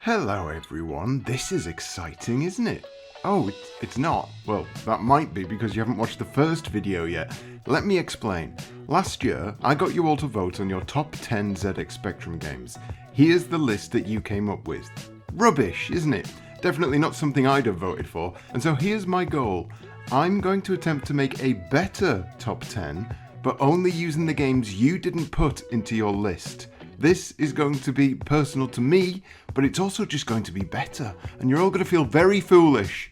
Hello everyone, this is exciting, isn't it? Oh, it's not. Well, that might be because you haven't watched the first video yet. Let me explain. Last year, I got you all to vote on your top 10 ZX Spectrum games. Here's the list that you came up with. Rubbish, isn't it? Definitely not something I'd have voted for. And so here's my goal. I'm going to attempt to make a better top 10, but only using the games you didn't put into your list. This is going to be personal to me, but it's also just going to be better, and you're all going to feel very foolish.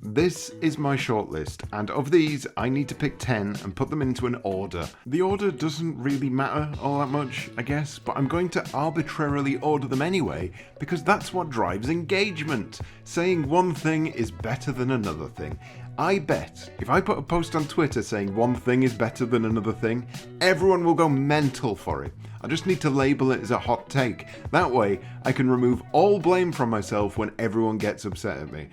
This is my shortlist, and of these, I need to pick 10 and put them into an order. The order doesn't really matter all that much, I guess, but I'm going to arbitrarily order them anyway, because that's what drives engagement. Saying one thing is better than another thing. I bet if I put a post on Twitter saying one thing is better than another thing, everyone will go mental for it. I just need to label it as a hot take. That way, I can remove all blame from myself when everyone gets upset at me.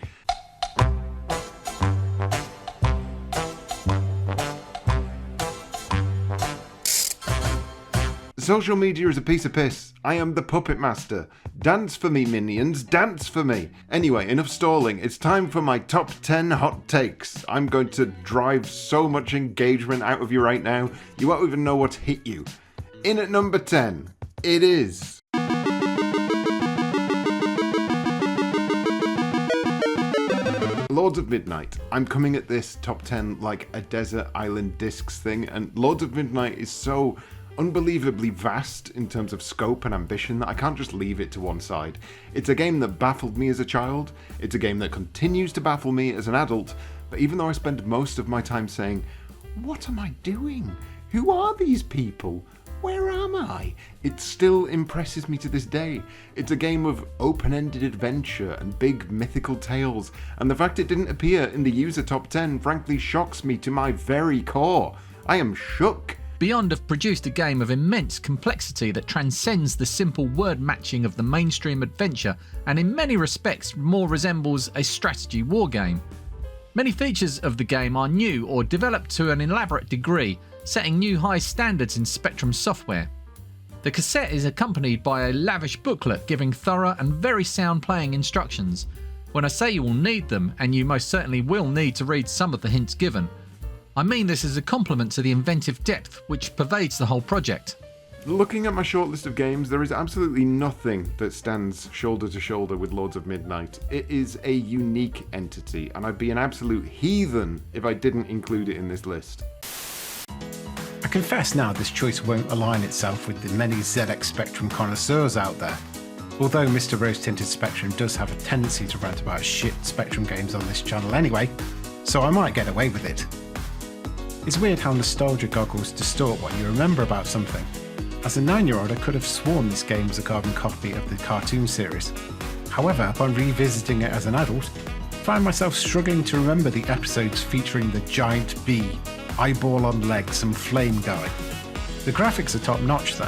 Social media is a piece of piss. I am the puppet master. Dance for me, minions, dance for me. Anyway, enough stalling. It's time for my top 10 hot takes. I'm going to drive so much engagement out of you right now, you won't even know what hit you. In at number 10, it is... Lords of Midnight. I'm coming at this top 10 like a Desert Island Discs thing, and Lords of Midnight is so unbelievably vast in terms of scope and ambition that I can't just leave it to one side. It's a game that baffled me as a child, it's a game that continues to baffle me as an adult, but even though I spend most of my time saying, what am I doing? Who are these people? Where am I? It still impresses me to this day. It's a game of open-ended adventure and big mythical tales, and the fact it didn't appear in the user top 10 frankly shocks me to my very core. I am shook. Beyond have produced a game of immense complexity that transcends the simple word matching of the mainstream adventure and in many respects more resembles a strategy war game. Many features of the game are new or developed to an elaborate degree, setting new high standards in Spectrum software. The cassette is accompanied by a lavish booklet giving thorough and very sound playing instructions. When I say you will need them, and you most certainly will need to read some of the hints given, I mean this as a compliment to the inventive depth which pervades the whole project. Looking at my shortlist of games, there is absolutely nothing that stands shoulder to shoulder with Lords of Midnight. It is a unique entity, and I'd be an absolute heathen if I didn't include it in this list. I confess now this choice won't align itself with the many ZX Spectrum connoisseurs out there. Although Mr. Rose Tinted Spectrum does have a tendency to rant about shit Spectrum games on this channel anyway, so I might get away with it. It's weird how nostalgia goggles distort what you remember about something. As a 9-year-old, I could have sworn this game was a carbon copy of the cartoon series. However, upon revisiting it as an adult, I find myself struggling to remember the episodes featuring the giant bee, eyeball on legs and flame guy. The graphics are top notch though,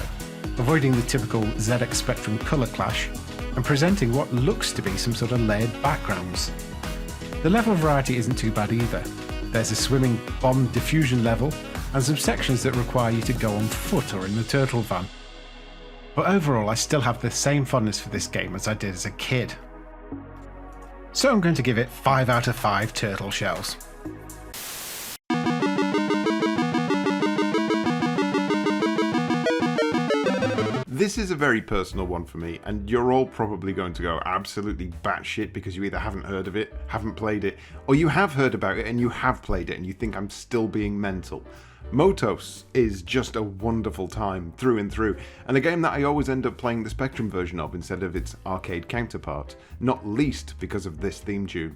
avoiding the typical ZX Spectrum colour clash and presenting what looks to be some sort of layered backgrounds. The level variety isn't too bad either. There's a swimming bomb diffusion level, and some sections that require you to go on foot or in the turtle van. But overall, I still have the same fondness for this game as I did as a kid. So I'm going to give it 5 out of 5 turtle shells. This is a very personal one for me, and you're all probably going to go absolutely batshit because you either haven't heard of it, haven't played it, or you have heard about it and you have played it and you think I'm still being mental. Motos is just a wonderful time through and through, and a game that I always end up playing the Spectrum version of instead of its arcade counterpart, not least because of this theme tune.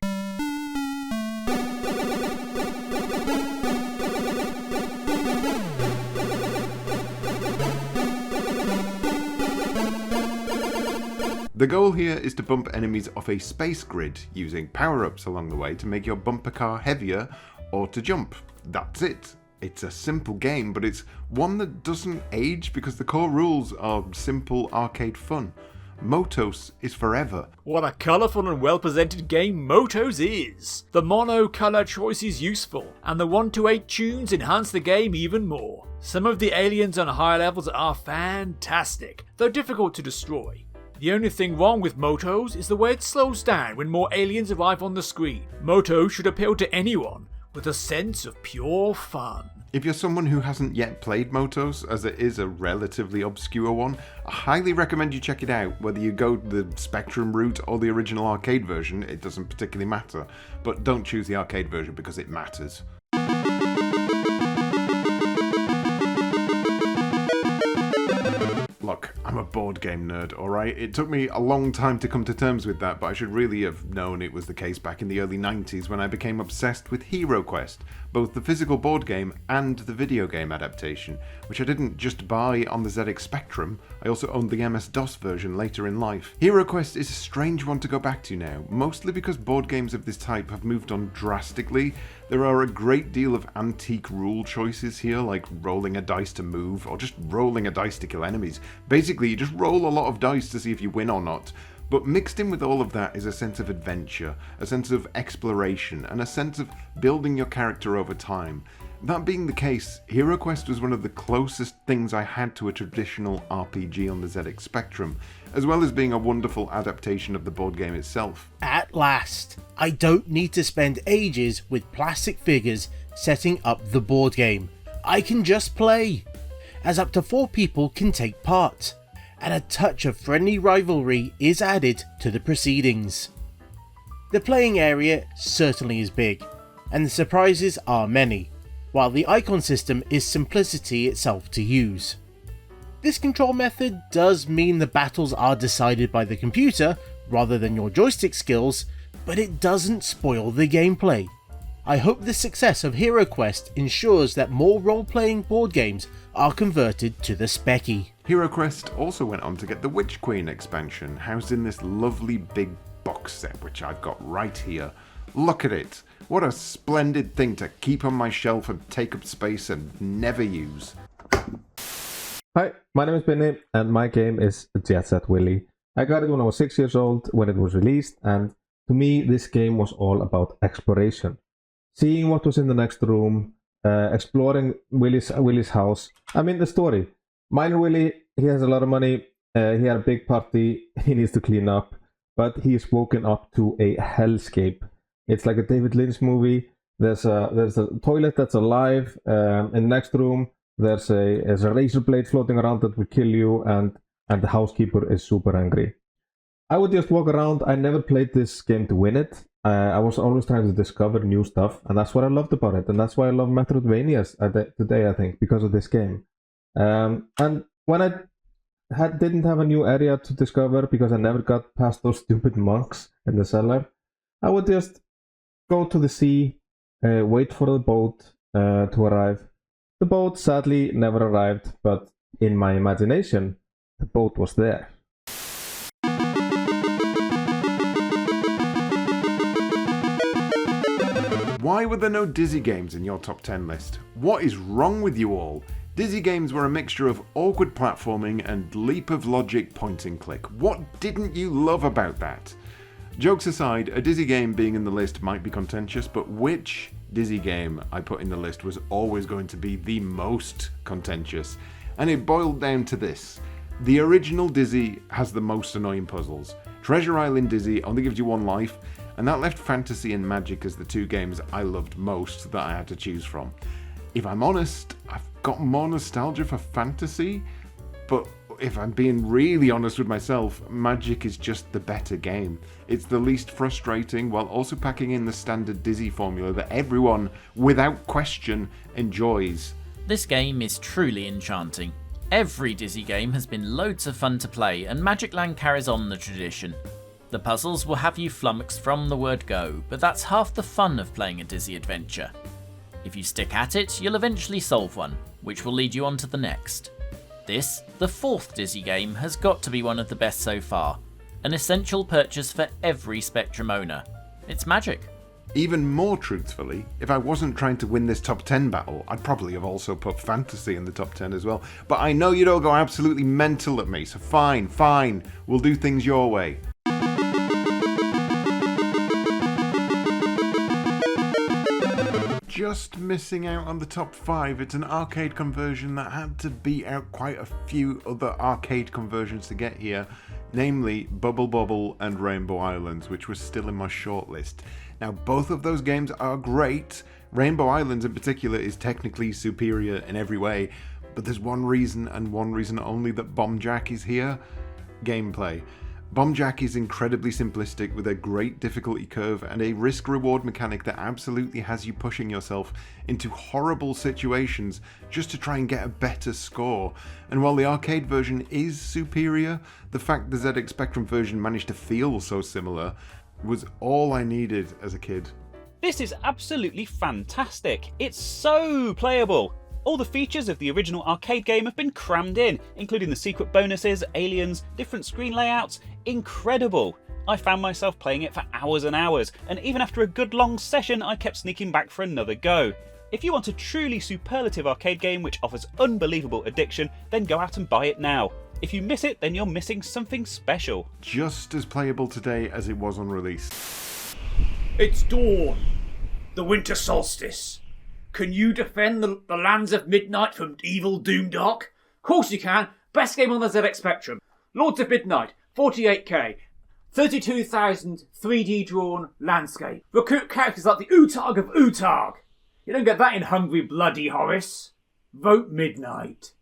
The goal here is to bump enemies off a space grid using power-ups along the way to make your bumper car heavier or to jump. That's it. It's a simple game, but it's one that doesn't age because the core rules are simple arcade fun. Motos is forever. What a colourful and well-presented game Motos is! The mono colour choice is useful, and the 1 to 8 tunes enhance the game even more. Some of the aliens on higher levels are fantastic, though difficult to destroy. The only thing wrong with Motos is the way it slows down when more aliens arrive on the screen. Motos should appeal to anyone with a sense of pure fun. If you're someone who hasn't yet played Motos, as it is a relatively obscure one, I highly recommend you check it out. Whether you go the Spectrum route or the original arcade version, it doesn't particularly matter. But don't choose the arcade version because it matters. Look, I'm a board game nerd, alright? It took me a long time to come to terms with that, but I should really have known it was the case back in the early 90s when I became obsessed with HeroQuest, both the physical board game and the video game adaptation, which I didn't just buy on the ZX Spectrum, I also owned the MS-DOS version later in life. HeroQuest is a strange one to go back to now, mostly because board games of this type have moved on drastically. There are a great deal of antique rule choices here, like rolling a dice to move, or just rolling a dice to kill enemies. Basically, you just roll a lot of dice to see if you win or not. But mixed in with all of that is a sense of adventure, a sense of exploration, and a sense of building your character over time. That being the case, HeroQuest was one of the closest things I had to a traditional RPG on the ZX Spectrum, as well as being a wonderful adaptation of the board game itself. At last, I don't need to spend ages with plastic figures setting up the board game. I can just play, as up to 4 people can take part, and a touch of friendly rivalry is added to the proceedings. The playing area certainly is big, and the surprises are many, while the icon system is simplicity itself to use. This control method does mean the battles are decided by the computer rather than your joystick skills, but it doesn't spoil the gameplay. I hope the success of HeroQuest ensures that more role-playing board games are converted to the Speccy. HeroQuest also went on to get the Witch Queen expansion, housed in this lovely big box set which I've got right here. Look at it! What a splendid thing to keep on my shelf and take up space and never use. Hi, my name is Benny and my game is Set Willy. I got it when I was 6 years old when it was released, and to me this game was all about exploration. Seeing what was in the next room, exploring Willy's house. I mean the story. Minor Willy, he has a lot of money, he had a big party, he needs to clean up, but he's woken up to a hellscape. It's like a David Lynch movie. There's a toilet that's alive in the next room. There's a razor blade floating around that will kill you, and the housekeeper is super angry. I would just walk around. I never played this game to win it. I was always trying to discover new stuff, and that's what I loved about it, and that's why I love Metroidvanias today, I think, because of this game. And when I didn't have a new area to discover because I never got past those stupid monks in the cellar, I would just go to the sea, wait for the boat to arrive. The boat sadly never arrived, but in my imagination, the boat was there. Why were there no Dizzy games in your top 10 list? What is wrong with you all? Dizzy games were a mixture of awkward platforming and leap of logic point and click. What didn't you love about that? Jokes aside, a Dizzy game being in the list might be contentious, but which Dizzy game I put in the list was always going to be the most contentious. And it boiled down to this. The original Dizzy has the most annoying puzzles. Treasure Island Dizzy only gives you 1 life, and that left Fantasy and Magic as the 2 games I loved most that I had to choose from. If I'm honest, I've got more nostalgia for Fantasy, but if I'm being really honest with myself, Magic is just the better game. It's the least frustrating while also packing in the standard Dizzy formula that everyone, without question, enjoys. This game is truly enchanting. Every Dizzy game has been loads of fun to play, and Magicland carries on the tradition. The puzzles will have you flummoxed from the word go, but that's half the fun of playing a Dizzy adventure. If you stick at it, you'll eventually solve one, which will lead you on to the next. This, the 4th Dizzy game, has got to be one of the best so far, an essential purchase for every Spectrum owner. It's magic. Even more truthfully, if I wasn't trying to win this top 10 battle, I'd probably have also put fantasy in the top 10 as well. But I know you'd all go absolutely mental at me, so fine, we'll do things your way. Just missing out on the top 5, it's an arcade conversion that had to beat out quite a few other arcade conversions to get here, namely Bubble Bobble and Rainbow Islands, which was still in my shortlist. Now, both of those games are great. Rainbow Islands in particular is technically superior in every way, but there's one reason and one reason only that Bomb Jack is here: gameplay. Bomb Jack is incredibly simplistic with a great difficulty curve and a risk-reward mechanic that absolutely has you pushing yourself into horrible situations just to try and get a better score. And while the arcade version is superior, the fact the ZX Spectrum version managed to feel so similar was all I needed as a kid. This is absolutely fantastic. It's so playable. All the features of the original arcade game have been crammed in, including the secret bonuses, aliens, different screen layouts. Incredible! I found myself playing it for hours and hours, and even after a good long session I kept sneaking back for another go. If you want a truly superlative arcade game which offers unbelievable addiction, then go out and buy it now. If you miss it, then you're missing something special. Just as playable today as it was on release. It's dawn. The winter solstice. Can you defend the lands of Midnight from evil Doomdark? Of course you can. Best game on the ZX Spectrum. Lords of Midnight, 48k. 32,000 3D drawn landscape. Recruit characters like the Utag of Utag. You don't get that in Hungry Bloody Horace. Vote Midnight.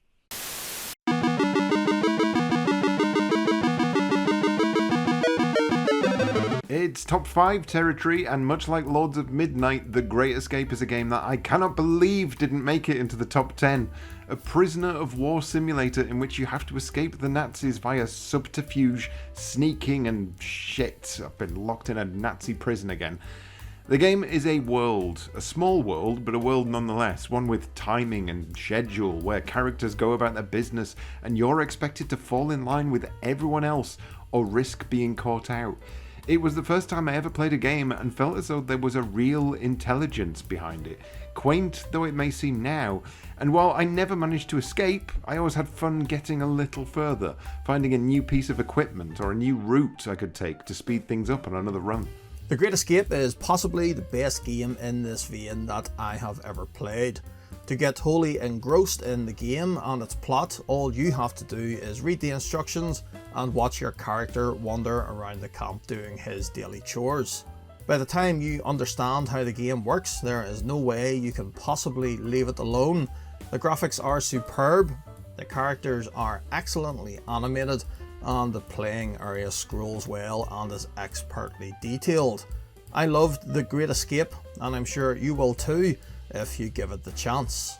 It's top 5 territory, and much like Lords of Midnight, The Great Escape is a game that I cannot believe didn't make it into the top 10. A prisoner of war simulator in which you have to escape the Nazis via subterfuge, sneaking and shit. I've been locked in a Nazi prison again. The game is a world, a small world, but a world nonetheless, one with timing and schedule, where characters go about their business and you're expected to fall in line with everyone else or risk being caught out. It was the first time I ever played a game and felt as though there was a real intelligence behind it, quaint though it may seem now. And while I never managed to escape, I always had fun getting a little further, finding a new piece of equipment or a new route I could take to speed things up on another run. The Great Escape is possibly the best game in this vein that I have ever played. To get wholly engrossed in the game and its plot, all you have to do is read the instructions and watch your character wander around the camp doing his daily chores. By the time you understand how the game works, there is no way you can possibly leave it alone. The graphics are superb, the characters are excellently animated, and the playing area scrolls well and is expertly detailed. I loved The Great Escape, and I'm sure you will too if you give it the chance.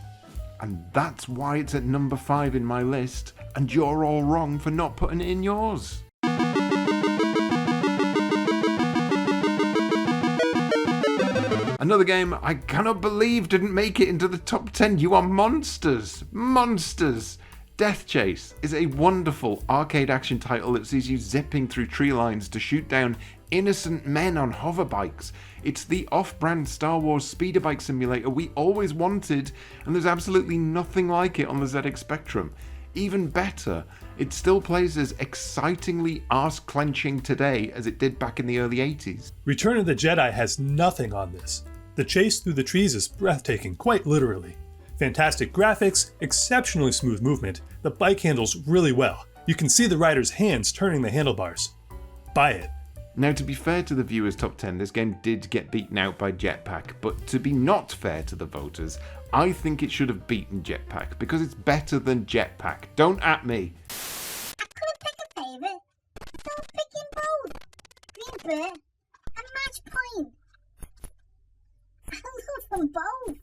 And that's why it's at number 5 in my list, and you're all wrong for not putting it in yours. Another game I cannot believe didn't make it into the top 10. You are monsters! Monsters! Deathchase is a wonderful arcade action title that sees you zipping through tree lines to shoot down innocent men on hoverbikes. It's the off-brand Star Wars speeder bike simulator we always wanted, and there's absolutely nothing like it on the ZX Spectrum. Even better, it still plays as excitingly arse-clenching today as it did back in the early 80s. Return of the Jedi has nothing on this. The chase through the trees is breathtaking, quite literally. Fantastic graphics, exceptionally smooth movement, the bike handles really well. You can see the rider's hands turning the handlebars. Buy it. Now, to be fair to the viewers' top 10, this game did get beaten out by Jetpack, but to be not fair to the voters, I think it should have beaten Jetpack, because it's better than Jetpack. Don't at me. I couldn't pick a favourite, so I'm picking both. Green Blur and Match Point. I love them both.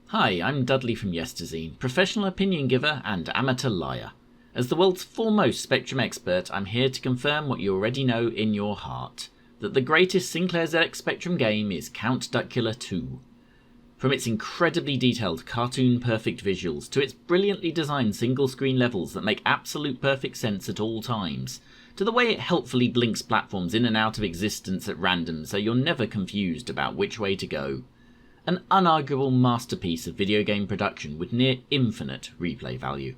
Hi, I'm Dudley from Yesterzine, professional opinion giver and amateur liar. As the world's foremost Spectrum expert, I'm here to confirm what you already know in your heart, that the greatest Sinclair ZX Spectrum game is Count Duckula 2. From its incredibly detailed cartoon-perfect visuals, to its brilliantly designed single-screen levels that make absolute perfect sense at all times, to the way it helpfully blinks platforms in and out of existence at random so you're never confused about which way to go. An unarguable masterpiece of video game production with near infinite replay value.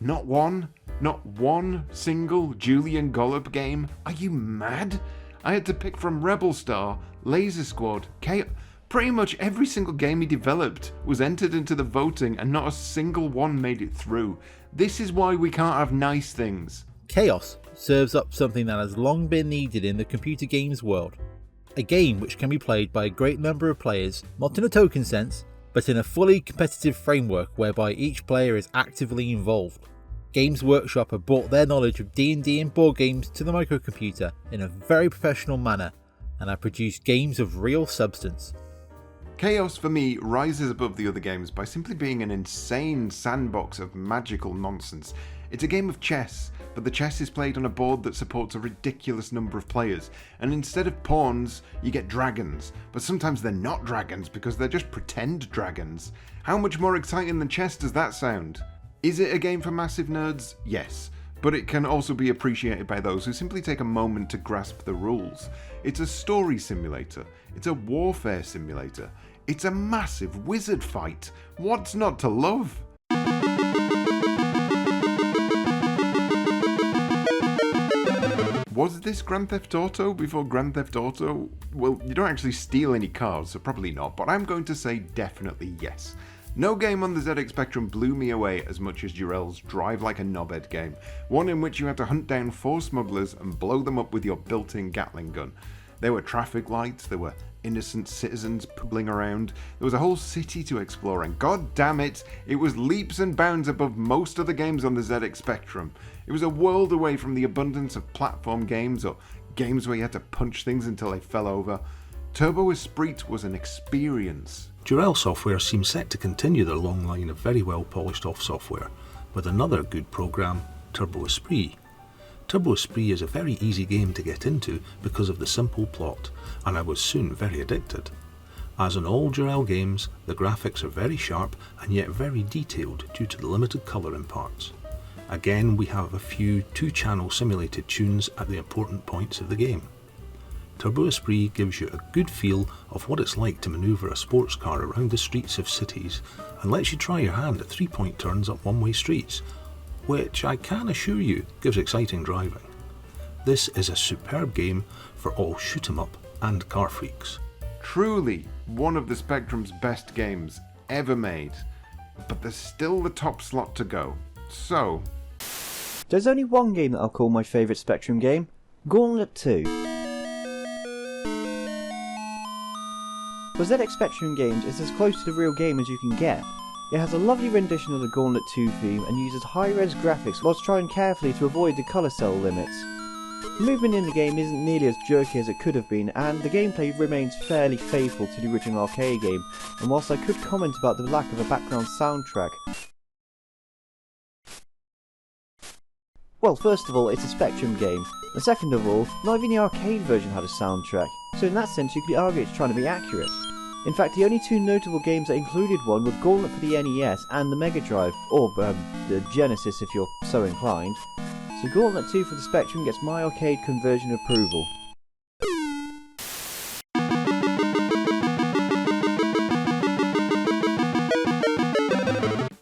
Not one single Julian Gollop game? Are you mad? I had to pick from Rebel Star, Laser Squad, pretty much every single game he developed was entered into the voting and not a single one made it through. This is why we can't have nice things. Chaos serves up something that has long been needed in the computer games world. A game which can be played by a great number of players, not in a token sense, but in a fully competitive framework whereby each player is actively involved. Games Workshop have brought their knowledge of D&D and board games to the microcomputer in a very professional manner and have produced games of real substance. Chaos for me rises above the other games by simply being an insane sandbox of magical nonsense. It's a game of chess, but the chess is played on a board that supports a ridiculous number of players, and instead of pawns, you get dragons, but sometimes they're not dragons because they're just pretend dragons. How much more exciting than chess does that sound? Is it a game for massive nerds? Yes, but it can also be appreciated by those who simply take a moment to grasp the rules. It's a story simulator, it's a warfare simulator, it's a massive wizard fight. What's not to love? Was this Grand Theft Auto before Grand Theft Auto? Well, you don't actually steal any cars, so probably not, but I'm going to say definitely yes. No game on the ZX Spectrum blew me away as much as Jarell's Drive Like a Knobhead game, one in which you had to hunt down 4 smugglers and blow them up with your built-in Gatling gun. There were traffic lights, there were innocent citizens pooling around, there was a whole city to explore, and god damn it, it was leaps and bounds above most other games on the ZX Spectrum. It was a world away from the abundance of platform games or games where you had to punch things until they fell over. Turbo Esprit was an experience. Jarell Software seems set to continue their long line of very well polished off software with another good program, Turbo Esprit. Turbo Esprit is a very easy game to get into because of the simple plot, and I was soon very addicted. As in all Jarell games, the graphics are very sharp and yet very detailed due to the limited colour in parts. Again, we have a few 2-channel simulated tunes at the important points of the game. Turbo Esprit gives you a good feel of what it's like to manoeuvre a sports car around the streets of cities and lets you try your hand at 3-point turns up one-way streets, which I can assure you gives exciting driving. This is a superb game for all shoot 'em up and car freaks. Truly one of the Spectrum's best games ever made, but there's still the top slot to go. So, there's only one game that I'll call my favourite Spectrum game, Gauntlet II. For ZX Spectrum games, it's as close to the real game as you can get. It has a lovely rendition of the Gauntlet II theme and uses high-res graphics whilst trying carefully to avoid the colour cell limits. The movement in the game isn't nearly as jerky as it could have been, and the gameplay remains fairly faithful to the original arcade game, and whilst I could comment about the lack of a background soundtrack, well, first of all, it's a Spectrum game, and second of all, not even the arcade version had a soundtrack, so in that sense you could argue it's trying to be accurate. In fact, the only 2 notable games that included one were Gauntlet for the NES and the Mega Drive, or the Genesis if you're so inclined. So Gauntlet 2 for the Spectrum gets my arcade conversion approval.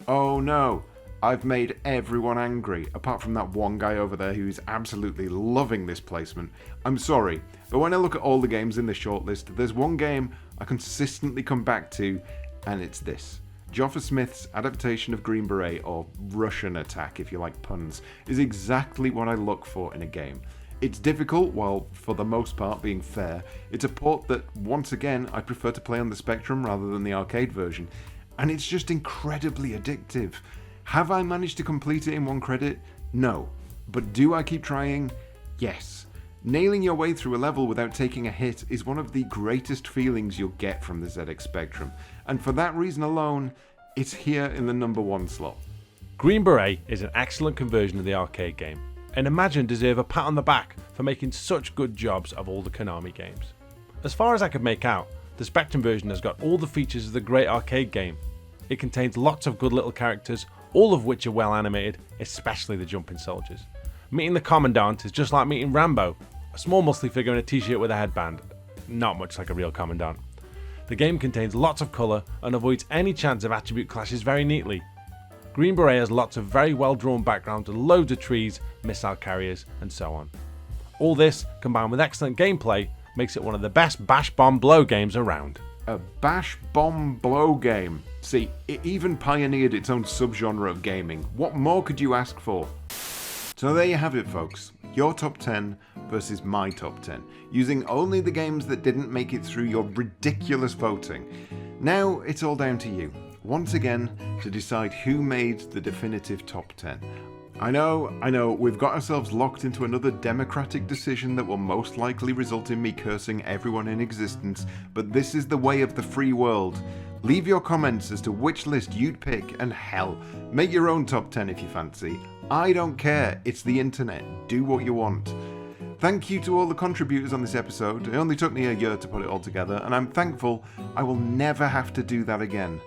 oh no, I've made everyone angry, apart from that one guy over there who's absolutely loving this placement. I'm sorry, but when I look at all the games in this shortlist, there's one game I consistently come back to, and it's this. Joffa Smith's adaptation of Green Beret, or Russian Attack if you like puns, is exactly what I look for in a game. It's difficult, while for the most part being fair. It's a port that, once again, I prefer to play on the Spectrum rather than the arcade version, and it's just incredibly addictive. Have I managed to complete it in one credit? No. But do I keep trying? Yes. Nailing your way through a level without taking a hit is one of the greatest feelings you'll get from the ZX Spectrum, and for that reason alone, it's here in the number 1 slot. Green Beret is an excellent conversion of the arcade game, and Imagine deserve a pat on the back for making such good jobs of all the Konami games. As far as I could make out, the Spectrum version has got all the features of the great arcade game. It contains lots of good little characters, all of which are well animated, especially the jumping soldiers. Meeting the Commandant is just like meeting Rambo, a small muscly figure in a t-shirt with a headband. Not much like a real Commandant. The game contains lots of colour and avoids any chance of attribute clashes very neatly. Green Beret has lots of very well drawn backgrounds and loads of trees, missile carriers and so on. All this, combined with excellent gameplay, makes it one of the best bash bomb blow games around. A bash bomb blow game. See, it even pioneered its own subgenre of gaming. What more could you ask for? So there you have it, folks. Your top 10 versus my top 10, using only the games that didn't make it through your ridiculous voting. Now it's all down to you, once again, to decide who made the definitive top 10. I know, we've got ourselves locked into another democratic decision that will most likely result in me cursing everyone in existence, but this is the way of the free world. Leave your comments as to which list you'd pick, and hell, make your own top 10 if you fancy. I don't care, it's the internet, do what you want. Thank you to all the contributors on this episode. It only took me a year to put it all together, and I'm thankful I will never have to do that again.